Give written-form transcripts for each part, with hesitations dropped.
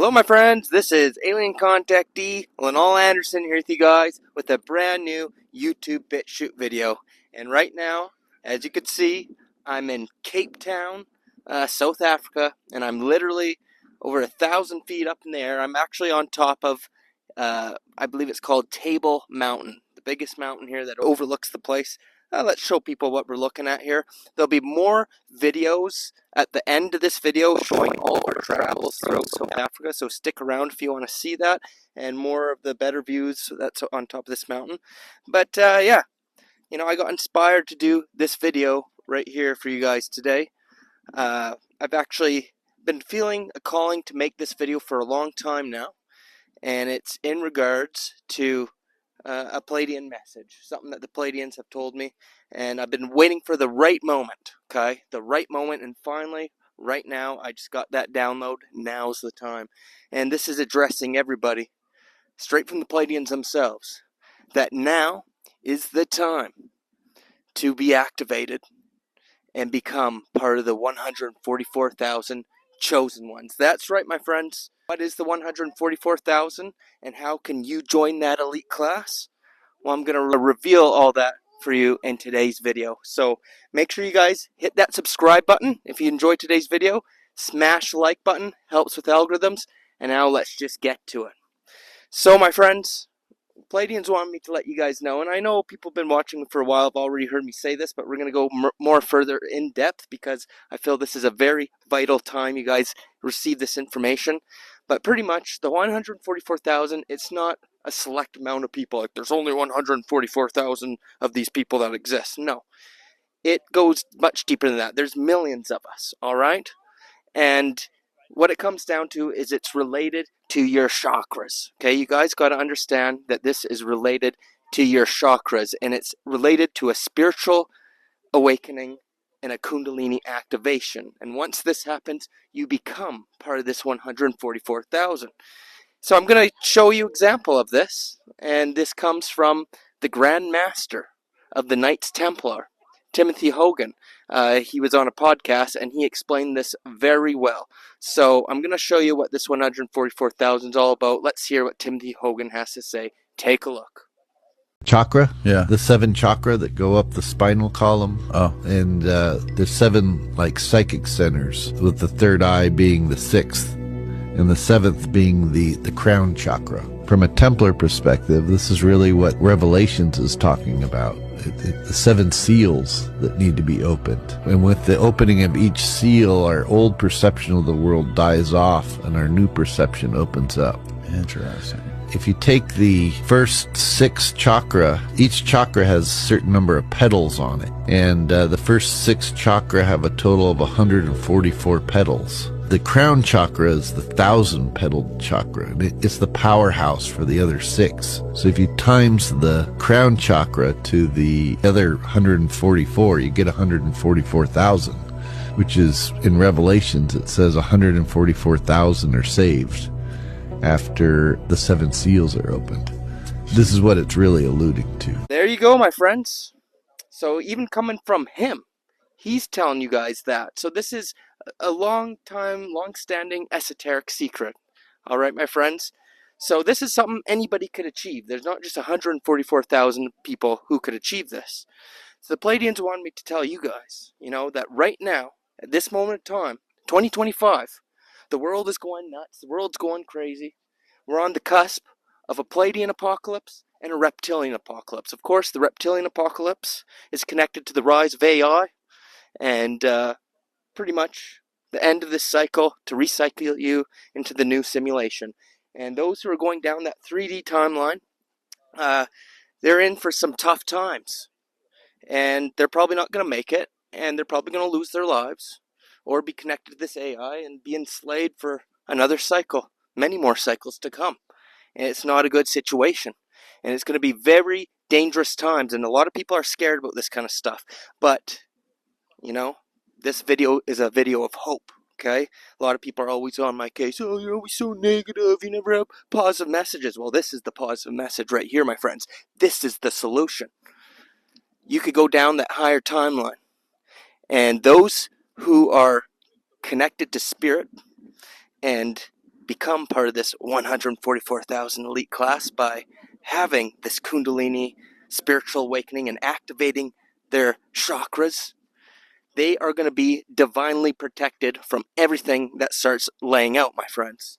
Hello my friends, this is Alien Contactee Lionel Anderson here with you guys with a brand new YouTube BitChute video. And right now, as you can see, I'm in Cape Town, South Africa, and I'm literally over 1,000 feet up in the air. I'm actually on top of, I believe it's called Table Mountain, the biggest mountain here that overlooks the place. Let's show people what we're looking at here. There'll be more videos at the end of this video showing all our travels throughout South Africa, so stick around if you want to see that and more of the better views that's on top of this mountain. But yeah, you know, I got inspired to do this video right here for you guys today. I've actually been feeling a calling to make this video for a long time now, and it's in regards to a Pleiadian message, something that the Pleiadians have told me, and I've been waiting for the right moment, okay? The right moment, and finally, right now, I just got that download. Now's the time. And this is addressing everybody, straight from the Pleiadians themselves, that now is the time to be activated and become part of the 144,000 chosen ones. That's right, my friends. What is the 144,000 and how can you join that elite class? Well, I'm going to reveal all that for you in today's video. So make sure you guys hit that subscribe button if you enjoyed today's video. Smash the like button, helps with algorithms. And now let's just get to it. So my friends, Pleiadians want me to let you guys know, and I know people have been watching for a while have already heard me say this, but we're going to go more further in depth because I feel this is a very vital time you guys receive this information. But pretty much the 144,000, it's not a select amount of people, like there's only 144,000 of these people that exist. No, it goes much deeper than that. There's millions of us, all right? And what it comes down to is it's related to your chakras. Okay, you guys got to understand that this is related to your chakras, and it's related to a spiritual awakening and a Kundalini activation. And once this happens, you become part of this 144,000. So I'm going to show you an example of this, and this comes from the Grand Master of the Knights Templar, Timothy Hogan. He was on a podcast and he explained this very well. So I'm going to show you what this 144,000 is all about. Let's hear what Timothy Hogan has to say. Take a look. Chakra, Yeah. the 7 chakra that go up the spinal column. Oh. And there's 7 like psychic centers, with the 3rd eye being the 6th and the 7th being the crown chakra. From a Templar perspective, this is really what Revelations is talking about. The 7 seals that need to be opened. And with the opening of each seal, our old perception of the world dies off and our new perception opens up. Interesting. If you take the first 6 chakra, each chakra has a certain number of petals on it. And the first 6 chakra have a total of 144 petals. The crown chakra is the 1,000-petaled chakra, and it's the powerhouse for the other 6. So if you times the crown chakra to the other 144, you get 144,000, which is, in Revelations, it says 144,000 are saved after the 7 seals are opened. This is what it's really alluding to. There you go, my friends. So even coming from him, he's telling you guys that. So this is a long-standing esoteric secret. All right, my friends. So this is something anybody could achieve. There's not just 144,000 people who could achieve this. So the Pleiadians wanted me to tell you guys, you know, that right now, at this moment in time, 2025, the world is going nuts. The world's going crazy. We're on the cusp of a Pleiadian apocalypse and a reptilian apocalypse. Of course, the reptilian apocalypse is connected to the rise of AI and pretty much the end of this cycle to recycle you into the new simulation. And those who are going down that 3D timeline, they're in for some tough times. And they're probably not going to make it, and they're probably going to lose their lives or be connected to this AI and be enslaved for another cycle, many more cycles to come. And it's not a good situation. And it's going to be very dangerous times, and a lot of people are scared about this kind of stuff. But, you know, this video is a video of hope, okay? A lot of people are always on my case. Oh, you're always so negative. You never have positive messages. Well, this is the positive message right here, my friends. This is the solution. You could go down that higher timeline. And those who are connected to spirit and become part of this 144,000 elite class by having this Kundalini spiritual awakening and activating their chakras, they are going to be divinely protected from everything that starts laying out, my friends.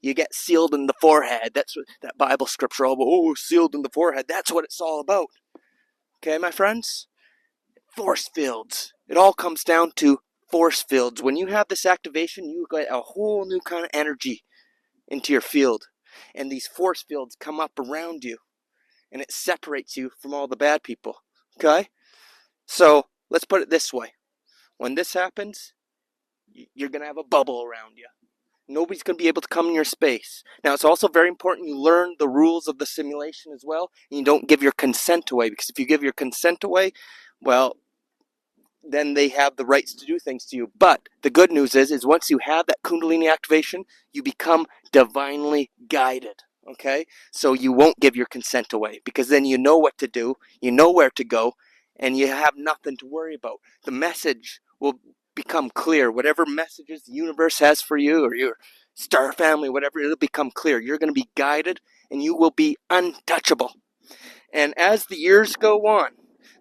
You get sealed in the forehead. That's what that Bible scripture all about. Oh, sealed in the forehead. That's what it's all about. Okay, my friends? Force fields. It all comes down to force fields. When you have this activation, you get a whole new kind of energy into your field. And these force fields come up around you. And it separates you from all the bad people. Okay? So, let's put it this way. When this happens, you're going to have a bubble around you. Nobody's going to be able to come in your space. Now, it's also very important you learn the rules of the simulation as well, and you don't give your consent away, because if you give your consent away, well, then they have the rights to do things to you. But the good news is once you have that Kundalini activation, you become divinely guided, okay? So you won't give your consent away, because then you know what to do, you know where to go, and you have nothing to worry about. The message will become clear. Whatever messages the universe has for you, or your star family, whatever, it'll become clear. You're going to be guided, and you will be untouchable. And as the years go on,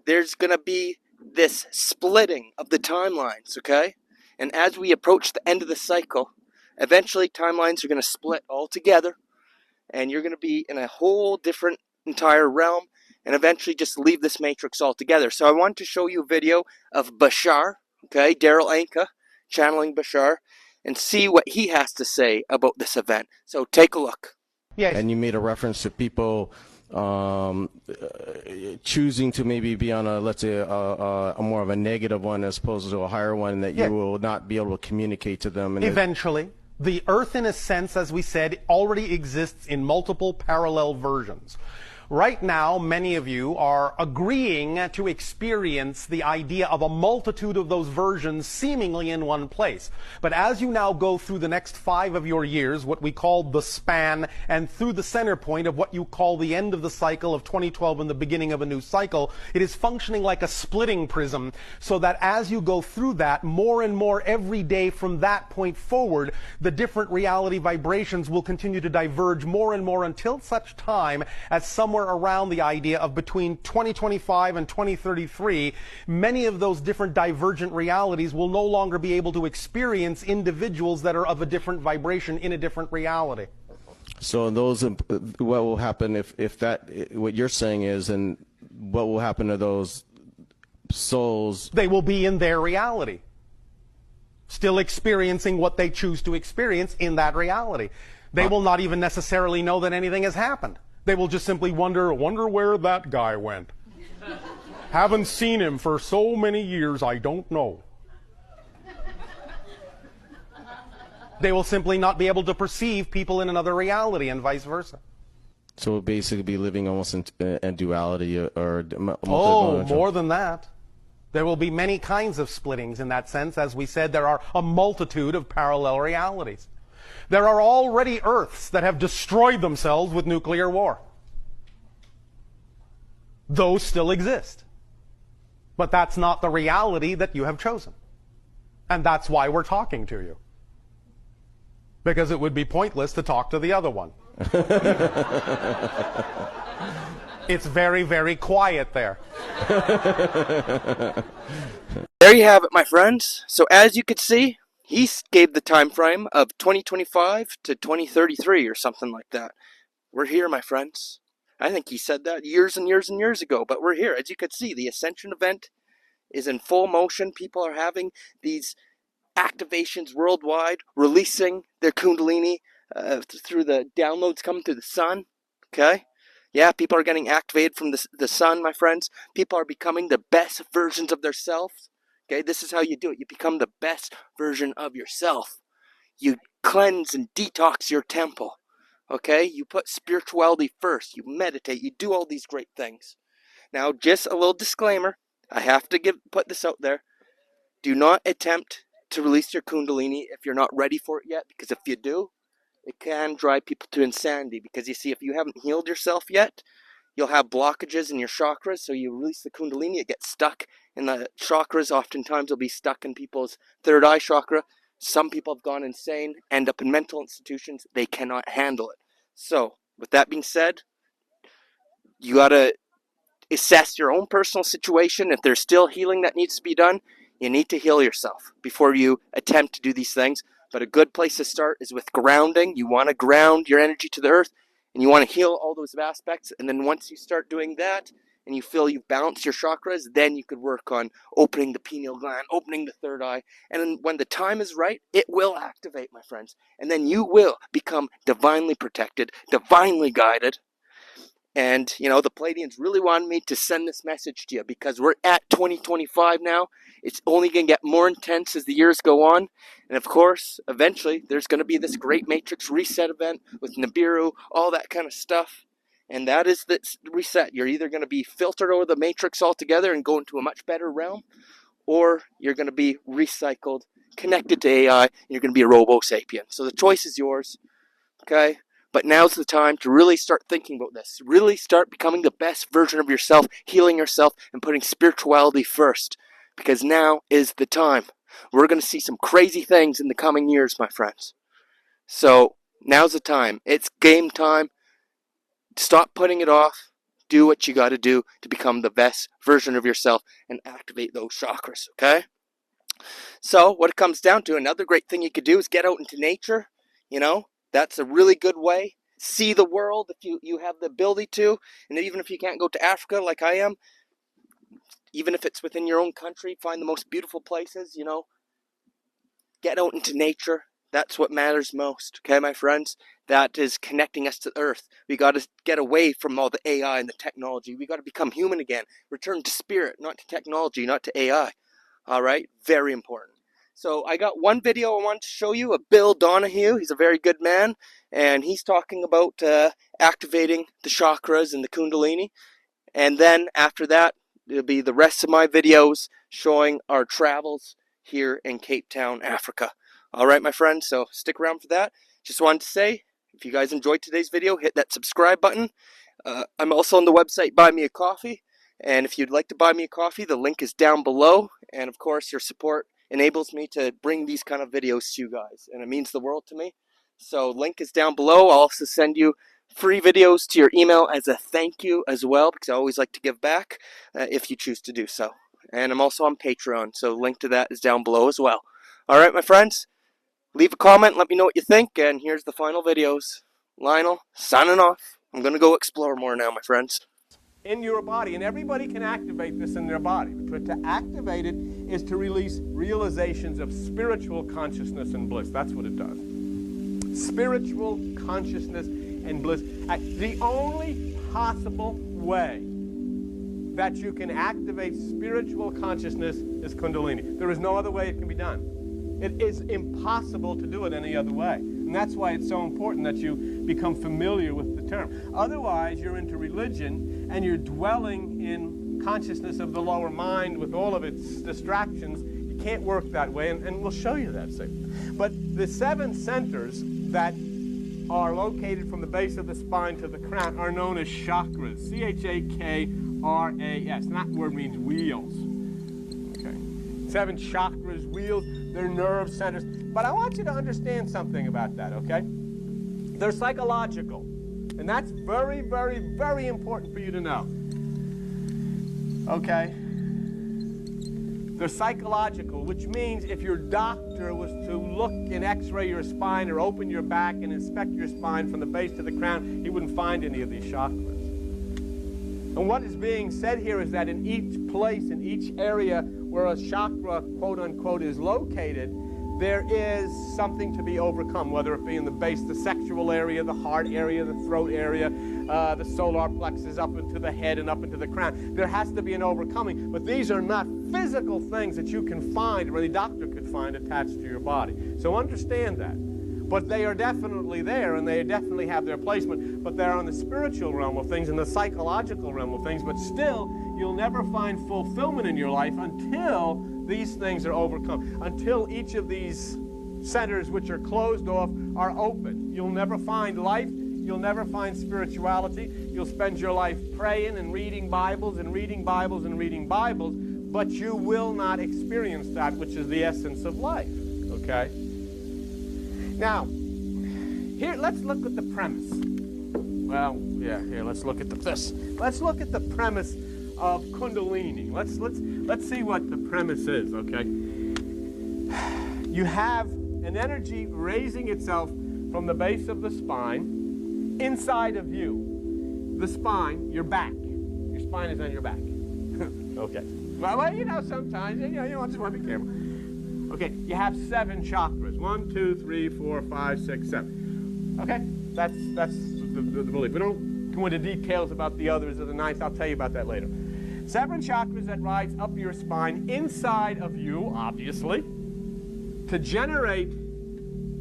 there's going to be this splitting of the timelines, okay? And as we approach the end of the cycle, eventually timelines are going to split altogether, and you're going to be in a whole different entire realm, and eventually just leave this matrix altogether. So I wanted to show you a video of Bashar, okay, Daryl Anka, channeling Bashar, and see what he has to say about this event. So take a look. Yes. And you made a reference to people choosing to maybe be on a, let's say, a more of a negative one as opposed to a higher one, that you will not be able to communicate to them. And eventually. The Earth, in a sense, as we said, already exists in multiple parallel versions. Right now, many of you are agreeing to experience the idea of a multitude of those versions seemingly in one place. But as you now go through the next 5 of your years, what we call the span, and through the center point of what you call the end of the cycle of 2012 and the beginning of a new cycle, it is functioning like a splitting prism, so that as you go through that, more and more every day from that point forward, the different reality vibrations will continue to diverge more and more until such time as somewhere around the idea of between 2025 and 2033, many of those different divergent realities will no longer be able to experience individuals that are of a different vibration in a different reality. So those, what will happen if that, what you're saying is, and what will happen to those souls? They will be in their reality, still experiencing what they choose to experience in that reality. They will not even necessarily know that anything has happened. They will just simply wonder where that guy went. Haven't seen him for so many years, I don't know. They will simply not be able to perceive people in another reality, and vice versa. So we'll basically be living almost in duality, or more than that. There will be many kinds of splittings in that sense. As we said, there are a multitude of parallel realities. There are already Earths that have destroyed themselves with nuclear war. Those still exist. But that's not the reality that you have chosen. And that's why we're talking to you. Because it would be pointless to talk to the other one. It's very, very quiet there. There you have it, my friends. So as you could see, he gave the time frame of 2025 to 2033 or something like that. We're here, my friends. I think he said that years and years and years ago, but we're here. As you could see, the Ascension event is in full motion. People are having these activations worldwide, releasing their Kundalini through the downloads coming through the sun. Okay? Yeah, people are getting activated from the sun, my friends. People are becoming the best versions of themselves. Okay, this is how you do it. You become the best version of yourself. You cleanse and detox your temple. Okay, you put spirituality first. You meditate. You do all these great things. Now, just a little disclaimer. I have to put this out there. Do not attempt to release your Kundalini if you're not ready for it yet, because if you do, it can drive people to insanity. Because you see, if you haven't healed yourself yet, you'll have blockages in your chakras. So you release the Kundalini, it gets stuck in the chakras. Oftentimes it'll be stuck in people's third eye chakra. Some people have gone insane, end up in mental institutions. They cannot handle it. So, with that being said, you got to assess your own personal situation. If there's still healing that needs to be done, you need to heal yourself before you attempt to do these things. But a good place to start is with grounding. You want to ground your energy to the earth, and you want to heal all those aspects. And then once you start doing that, and you feel you've balanced your chakras, then you could work on opening the pineal gland, opening the third eye. And then when the time is right, it will activate, my friends. And then you will become divinely protected, divinely guided. And, you know, the Pleiadians really wanted me to send this message to you because we're at 2025 now. It's only going to get more intense as the years go on. And of course, eventually, there's going to be this great Matrix reset event with Nibiru, all that kind of stuff. And that is the reset. You're either going to be filtered over the Matrix altogether and go into a much better realm, or you're going to be recycled, connected to AI, and you're going to be a robo-sapien. So the choice is yours, okay? But now's the time to really start thinking about this. Really start becoming the best version of yourself, healing yourself, and putting spirituality first. Because now is the time. We're going to see some crazy things in the coming years, my friends. So now's the time. It's game time. Stop putting it off. Do what you got to do to become the best version of yourself and activate those chakras, okay? So what it comes down to, another great thing you could do is get out into nature, you know? That's a really good way. See the world if you have the ability to. And even if you can't go to Africa like I am, even if it's within your own country, find the most beautiful places, you know. Get out into nature. That's what matters most, okay, my friends? That is connecting us to the earth. We got to get away from all the AI and the technology. We got to become human again. Return to spirit, not to technology, not to AI. All right? Very important. So I got one video I wanted to show you of Bill Donahue. He's a very good man, and he's talking about activating the chakras and the Kundalini. And then after that, it'll be the rest of my videos showing our travels here in Cape Town, Africa. All right, my friends, so stick around for that. Just wanted to say, if you guys enjoyed today's video, hit that subscribe button. I'm also on the website Buy Me a Coffee, and if you'd like to buy me a coffee, the link is down below. And of course, your support enables me to bring these kind of videos to you guys, and it means the world to me. So link is down below. I'll also send you free videos to your email as a thank you as well, because I always like to give back if you choose to do so. And I'm also on Patreon, so link to that is down below as well. All right, my friends, leave a comment, let me know what you think, and here's the final videos. Lionel, signing off. I'm going to go explore more now, my friends. In your body, and everybody can activate this in their body. But to activate it is to release realizations of spiritual consciousness and bliss. That's what it does. Spiritual consciousness and bliss. The only possible way that you can activate spiritual consciousness is Kundalini. There is no other way it can be done. It is impossible to do it any other way. And that's why it's so important that you become familiar with the term. Otherwise, you're into religion and you're dwelling in consciousness of the lower mind with all of its distractions. You can't work that way, and we'll show you that soon. But the 7 centers that are located from the base of the spine to the crown are known as chakras. C-H-A-K-R-A-S. And that word means wheels. Okay. 7 chakras, wheels. They're nerve centers. But I want you to understand something about that, okay? They're psychological. And that's very, very, very important for you to know. Okay? They're psychological, which means if your doctor was to look and x-ray your spine or open your back and inspect your spine from the base to the crown, he wouldn't find any of these chakras. And what is being said here is that in each place, in each area where a chakra, quote unquote, is located, there is something to be overcome, whether it be in the base, the sexual area, the heart area, the throat area, the solar plexus up into the head and up into the crown. There has to be an overcoming, but these are not physical things that you can find or any doctor could find attached to your body. So understand that. But they are definitely there, and they definitely have their placement, but they're on the spiritual realm of things and the psychological realm of things, but still, you'll never find fulfillment in your life until these things are overcome, until each of these centers which are closed off are open. You'll never find life. You'll never find spirituality. You'll spend your life praying and reading Bibles and reading Bibles and reading Bibles, but you will not experience that which is the essence of life, okay? Now, here, let's look at the premise. Well, yeah, here, let's look at this. Let's look at the premise of Kundalini. Let's see what the premise is, okay? You have an energy raising itself from the base of the spine inside of you. The spine, your back. Your spine is on your back. Okay. Well, you know, sometimes, you just want to be careful. Okay, you have 7 chakras. 1, 2, 3, 4, 5, 6, 7. Okay, that's the belief. We don't go into details about the others of the 9th. I'll tell you about that later. 7 chakras that rise up your spine inside of you, obviously, to generate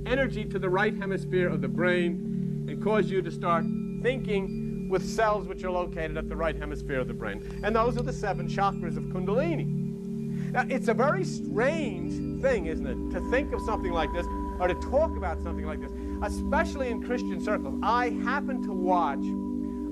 energy to the right hemisphere of the brain and cause you to start thinking with cells which are located at the right hemisphere of the brain. And those are the 7 chakras of Kundalini. Now, it's a very strange thing, isn't it, to think of something like this or to talk about something like this, especially in Christian circles. I happened to watch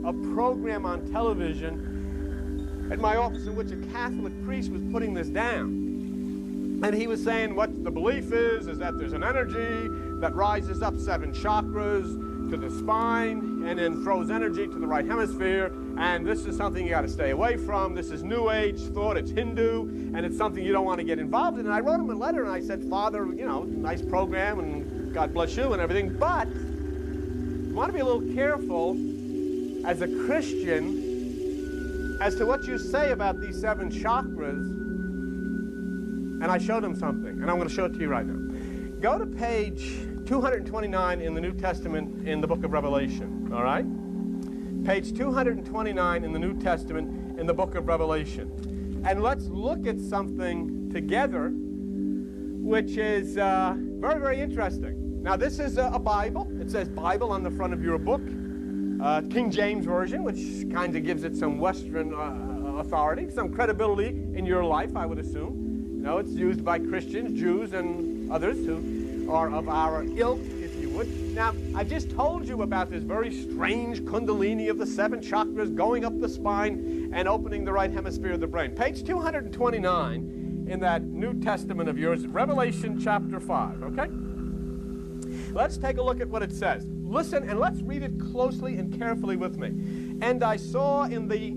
a program on television at my office in which a Catholic priest was putting this down. And he was saying what the belief is that there's an energy that rises up 7 chakras to the spine and then throws energy to the right hemisphere, and this is something you got to stay away from. This is New Age thought, it's Hindu, and it's something you don't want to get involved in. And I wrote him a letter and I said, Father, you know, nice program and God bless you and everything, but you want to be a little careful as a Christian as to what you say about these 7 chakras. And I showed him something, and I'm going to show it to you right now. Go to page 229 in the New Testament in the book of Revelation, all right? Page 229 in the New Testament in the book of Revelation. And let's look at something together which is very, very interesting. Now, this is a Bible. It says Bible on the front of your book. King James Version, which kind of gives it some Western authority, some credibility in your life, I would assume. You know, it's used by Christians, Jews, and others who are of our ilk, if you would. Now, I just told you about this very strange Kundalini of the 7 chakras going up the spine and opening the right hemisphere of the brain. Page 229 in that New Testament of yours, Revelation chapter 5, okay? Let's take a look at what it says. Listen, and let's read it closely and carefully with me. And I saw in the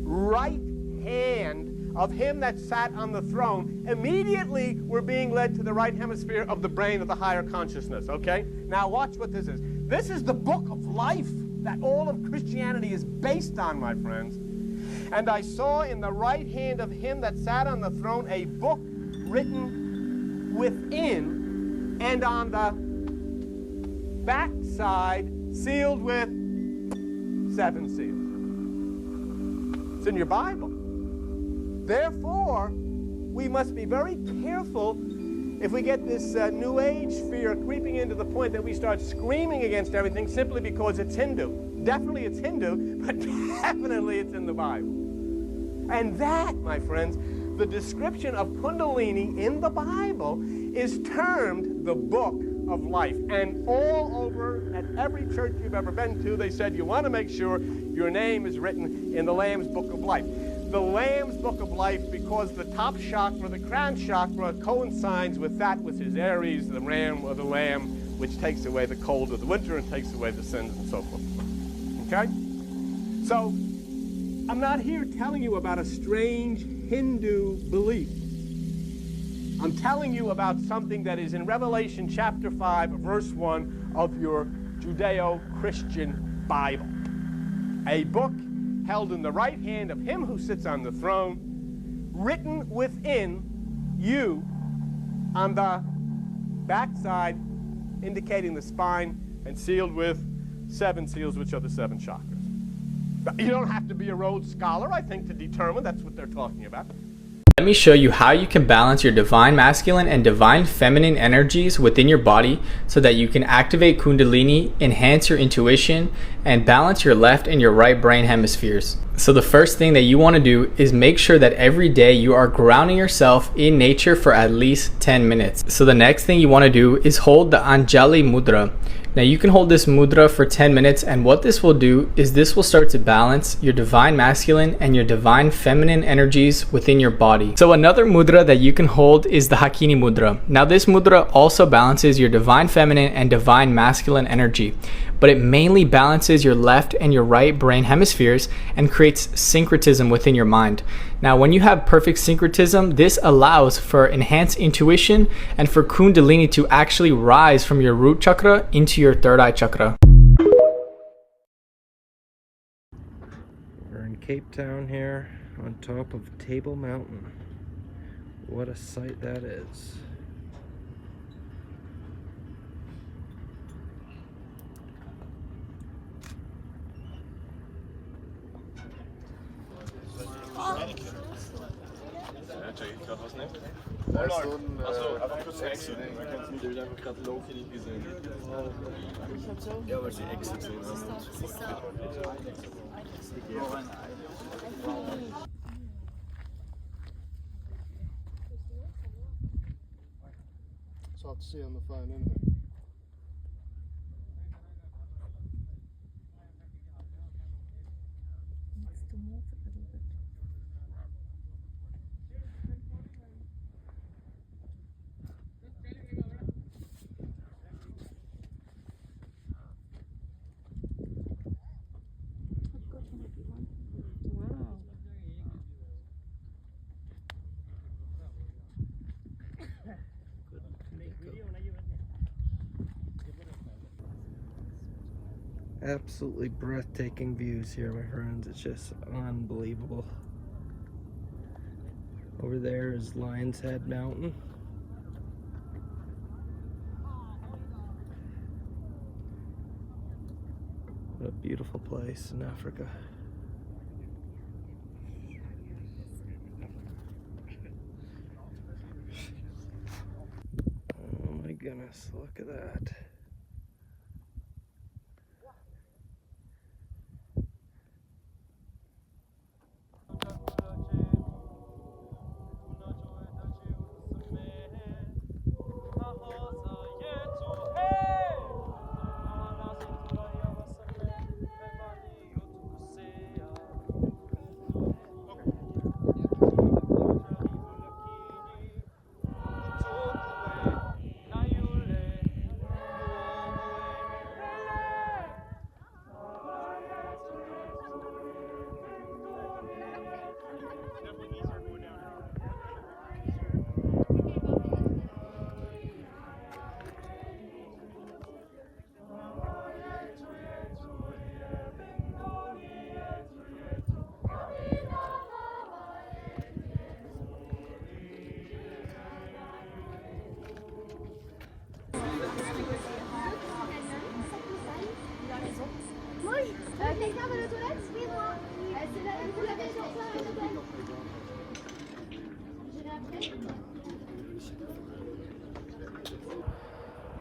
right hand of him that sat on the throne, immediately we're being led to the right hemisphere of the brain of the higher consciousness, okay? Now watch what this is. This is the book of life that all of Christianity is based on, my friends. And I saw in the right hand of him that sat on the throne a book written within and on the backside sealed with 7 seals. It's in your Bible. Therefore, we must be very careful if we get this New Age fear creeping into the point that we start screaming against everything simply because it's Hindu. Definitely it's Hindu, but definitely it's in the Bible. And that, my friends, the description of Kundalini in the Bible is termed the book of life. And all over at every church you've ever been to, they said you want to make sure your name is written in the Lamb's book of life. The Lamb's book of life, because the top chakra, the crown chakra, coincides with that which is Aries, the ram or the lamb, which takes away the cold of the winter and takes away the sins and so forth. Okay? So, I'm not here telling you about a strange Hindu belief. I'm telling you about something that is in Revelation chapter 5, verse 1 of your Judeo-Christian Bible. A book held in the right hand of him who sits on the throne, written within you on the backside, indicating the spine, and sealed with 7 seals, which are the 7 chakras. You don't have to be a Rhodes Scholar, I think, to determine that's what they're talking about. Let me show you how you can balance your divine masculine and divine feminine energies within your body so that you can activate Kundalini, enhance your intuition, and balance your left and your right brain hemispheres. So the first thing that you want to do is make sure that every day you are grounding yourself in nature for at least 10 minutes. So the next thing you want to do is hold the Anjali Mudra. Now you can hold this mudra for 10 minutes, and what this will do is this will start to balance your divine masculine and your divine feminine energies within your body. So another mudra that you can hold is the Hakini mudra. Now this mudra also balances your divine feminine and divine masculine energy, but it mainly balances your left and your right brain hemispheres and creates syncretism within your mind. Now when you have perfect syncretism, this allows for enhanced intuition and for Kundalini to actually rise from your root chakra into your third eye chakra. We're in Cape Town here on top of Table Mountain. What a sight that is. It's hard to see on the phone, isn't it? Absolutely breathtaking views here, my friends. It's just unbelievable. Over there is Lion's Head Mountain. What a beautiful place in Africa. Oh my goodness, look at that.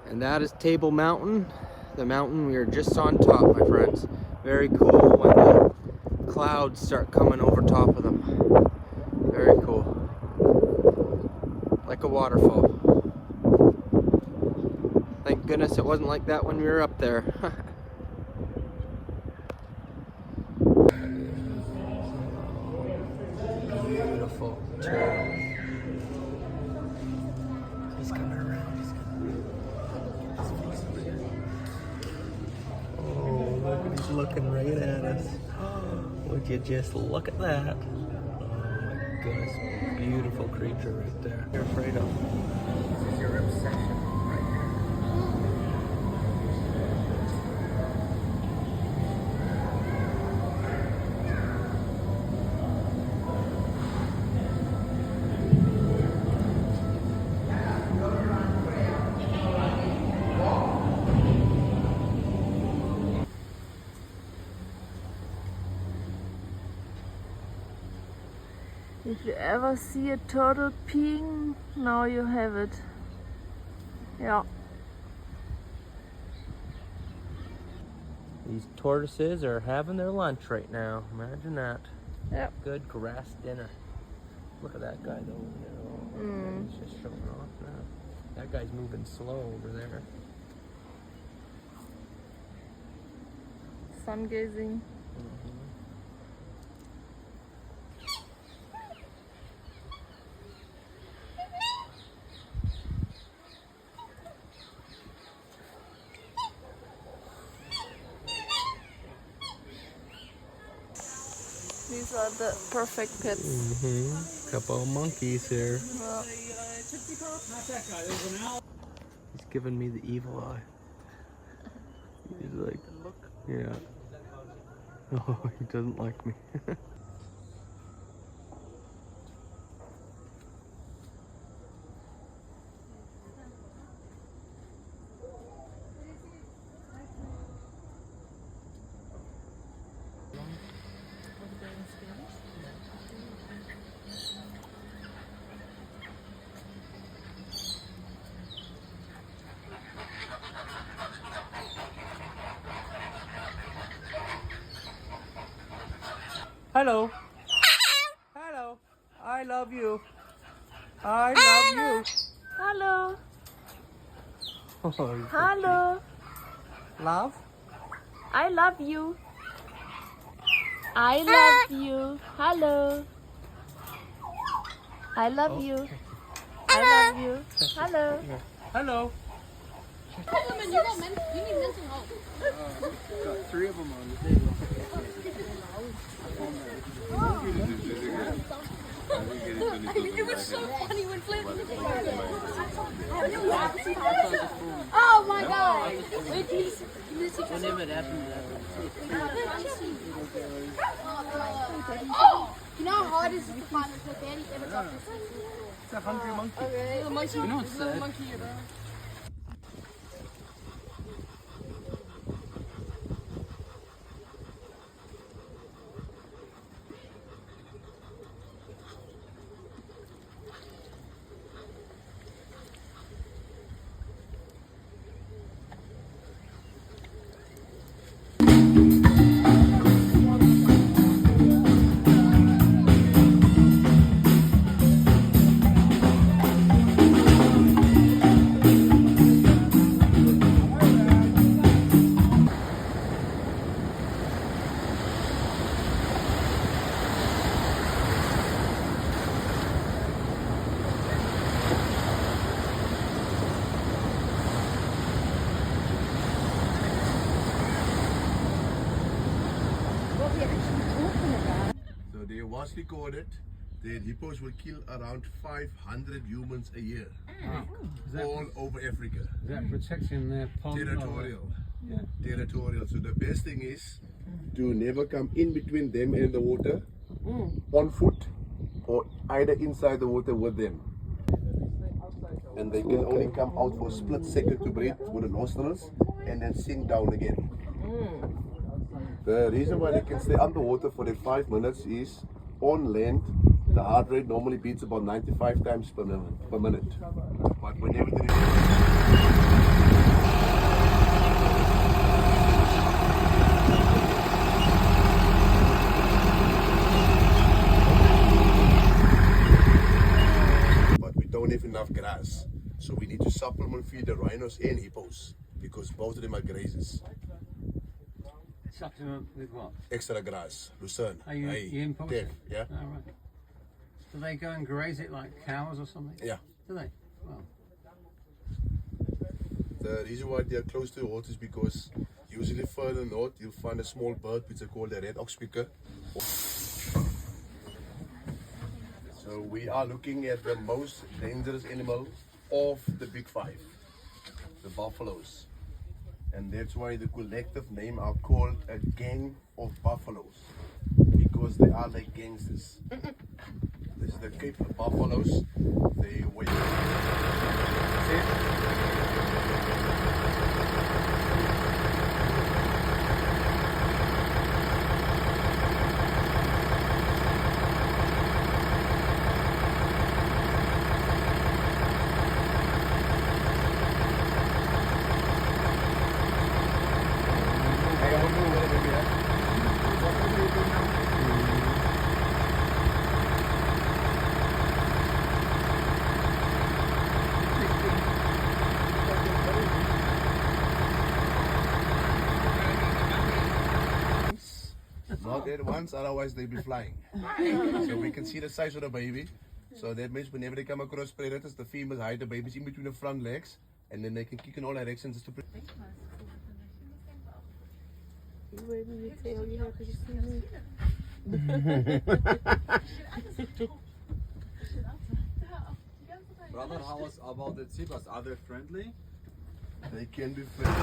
And that is Table Mountain, the mountain we are just on top, my friends. Very cool when the clouds start coming over top of them. Very cool. Like a waterfall. Thank goodness it wasn't like that when we were up there. Beautiful. He's coming around. Oh, look, he's looking right at us. Would you just look at that? Oh my goodness, beautiful creature right there. You're afraid of. This is your obsession right here. If you ever see a turtle peeing, now you have it. Yeah. These tortoises are having their lunch right now. Imagine that. Yep. Good grass dinner. Look at that guy though. He's just showing off now. That guy's moving slow over there. sun gazing. These are the perfect pets. Couple of monkeys here. Well, He's giving me the evil eye. He's like, yeah. Oh, he doesn't like me. Hello. Hello. I love you. I love you. hello. Oh, you're so Hello. cute. Love? I love you. I love you. Hello. I love you. I love you. Hello. Hello. You need mental health. Got 3 of them on the table. It was so funny when Flip. Oh my god! Wait, can you see? Whenever it happens, Oh! You know how hard it is to find a daddy ever talk to us? it's a hungry monkey. Okay. The monkey. You know what's Little sad? monkey, bro. So they was recorded that hippos will kill around 500 humans a year, all over Africa. Is that protecting their pond? Territorial. Yeah. Territorial. So the best thing is to never come in between them and the water on foot or either inside the water with them. And they can only come out for a split second to breathe with the nostrils and then sink down again. The reason why they can stay underwater for the 5 minutes is on land, the heart rate normally beats about 95 times per minute. But whenever but we don't have enough grass, so we need to supplement feed the rhinos and hippos because both of them are grazers. Supplement with what? Extra grass, lucerne, Are you import teff, it? yeah, Oh, right. Do they go and graze it like cows or something? yeah. Do they? Well, The reason why they are close to the water is because usually further north you'll find a small bird which are called the red oxpecker. So we are looking at the most dangerous animal of the big 5, the buffaloes. And that's why the collective name are called a gang of buffaloes, because they are like gangsters. This is the Cape buffaloes. They weigh. do that once, otherwise they'll be flying. So we can see the size of the baby. So that means whenever they come across predators, the females hide the babies in between the front legs, and then they can kick in all directions just to protect. You waving your tail, you have to see me. Brother, how was about the zebras? Are they friendly? They can be friendly.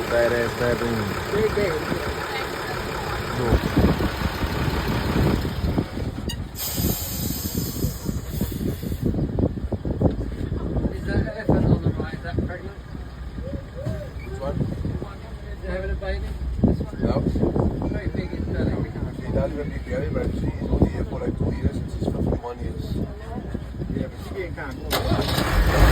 Badass baboon. Very big. Cool. Is that effort on the right? Is that pregnant? Which one? Is it having a baby? This one? Yeah. Very big in belly. She does have a big belly, but she is only here for like 2 years and she's 51 years. Yeah, but she can't come.